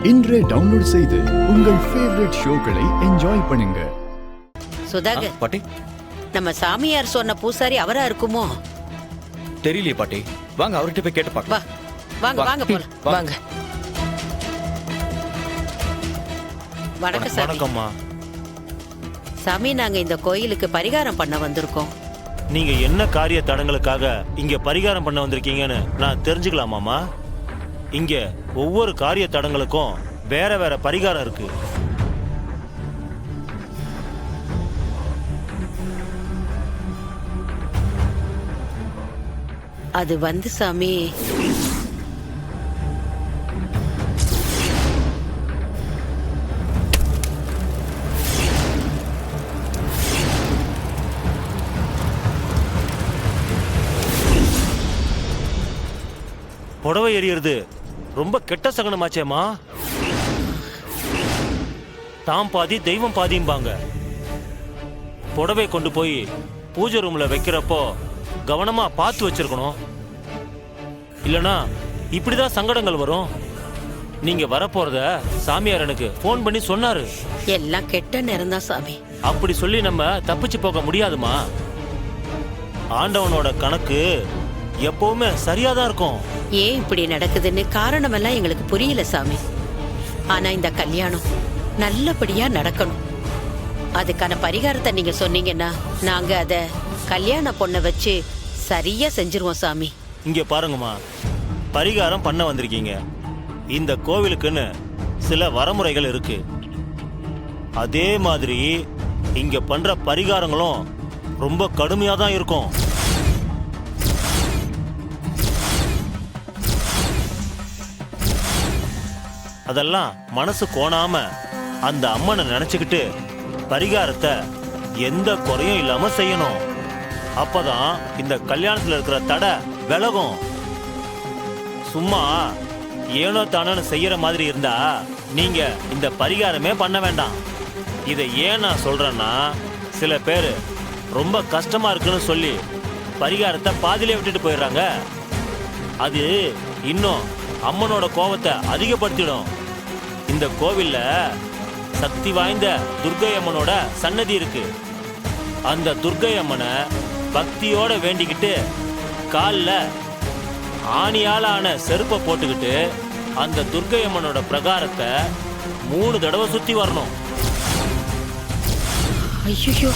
இன்றே டவுன்லோட் செய்து உங்கள் ஃபேவரட் ஷோக்களை என்ஜாய் பண்ணுங்க. சுதாகர் பாட்டி, நம்ம சாமியார் சொன்ன பூசாரி அவரா இருக்குமோ? தெரியலையே பாட்டி. வாங்க அவர்கிட்ட போய் கேட்டு வா பார்க்கலாம். வாங்க வாங்க போலாம். வாங்க. வணக்கம் சாமி. வணக்கம்மா. சாமி, நாங்க இந்த கோயிலுக்கு பரிகாரம் பண்ண வந்திருக்கோம். நீங்க என்ன காரிய தடங்களுக்காக இங்க பரிகாரம் பண்ண வந்திருக்கீங்கன்னு நான் தெரிஞ்சுக்கலாமாமா? இங்க ஒவ்வொரு காரிய தடங்களுக்கும் வேற வேற பரிகாரம் இருக்கு. அது வந்து சாமி, புடவை எறியறது ரொம்ப கெட்ட சகனமாச்சேம்மா. தாம் பாதி தெய்வம் பாதிம்பாங்க. புடவை கொண்டு போய் பூஜை ரூம்ல வைக்கிறப்போ கவனமா பார்த்து வச்சிருக்கணும். இல்லனா இப்படிதான் சங்கடங்கள் வரும். நீங்க வரப்போறத சாமியார் எனக்கு போன் பண்ணி சொன்னாரு. எல்லாம் கெட்ட நேரம் தான் சாமி. அப்படி சொல்லி நம்ம தப்பிச்சு போக முடியாதுமா. ஆண்டவனோட கணக்கு எப்பவுமே சரியாதான் இருக்கும். ஏன் இப்படி நடக்குதுன்னு காரணம் எல்லாம் எங்களுக்கு புரியல சாமி. ஆனா இந்த கல்யாணம் நல்லபடியா நடக்கணும். அதுக்கான பரிகாரத்தை நீங்க சொன்னீங்கன்னா நாங்க அத கல்யாண பொண்ணை வச்சு சரியா செஞ்சிருவோம் சாமி. இங்க பாருங்கம்மா, பரிகாரம் பண்ண வந்திருக்கீங்க. இந்த கோவிலுக்குன்னு சில வரமுறைகள் இருக்கு. அதே மாதிரி இங்க பண்ற பரிகாரங்களும் ரொம்ப கடுமையா தான் இருக்கும். அதெல்லாம் மனசு கோணாம அந்த அம்மனை நினைச்சுக்கிட்டு பரிகாரத்தை எந்த குறையும் இல்லாம செய்யணும். அப்பதான் இந்த கல்யாணத்துல இருக்கிற தடை விலகும். சும்மா ஏனோ தானோன்னு செய்யற மாதிரி இருந்தா நீங்க இந்த பரிகாரமே பண்ண வேண்டாம். இதை ஏன் நான் சொல்றேன்னா, சில பேர் ரொம்ப கஷ்டமா இருக்குன்னு சொல்லி பரிகாரத்தை பாதியிலே விட்டுட்டு போயிடுறாங்க. அது இன்னும் அம்மனோட கோபத்தை அதிகப்படுத்திடும். இந்த கோவில்ல சக்தி வாய்ந்த துர்க்கை அம்மனோட சன்னதி இருக்கு. அந்த துர்க்கை அம்மனை பக்தியோட வேண்டிக்கிட்டு காலில் ஆணியால ஆன செருப்பை போட்டுக்கிட்டு அந்த துர்க்கை அம்மனோட பிரகாரத்தை 3 தடவை சுத்தி வரணும். ஐயோ,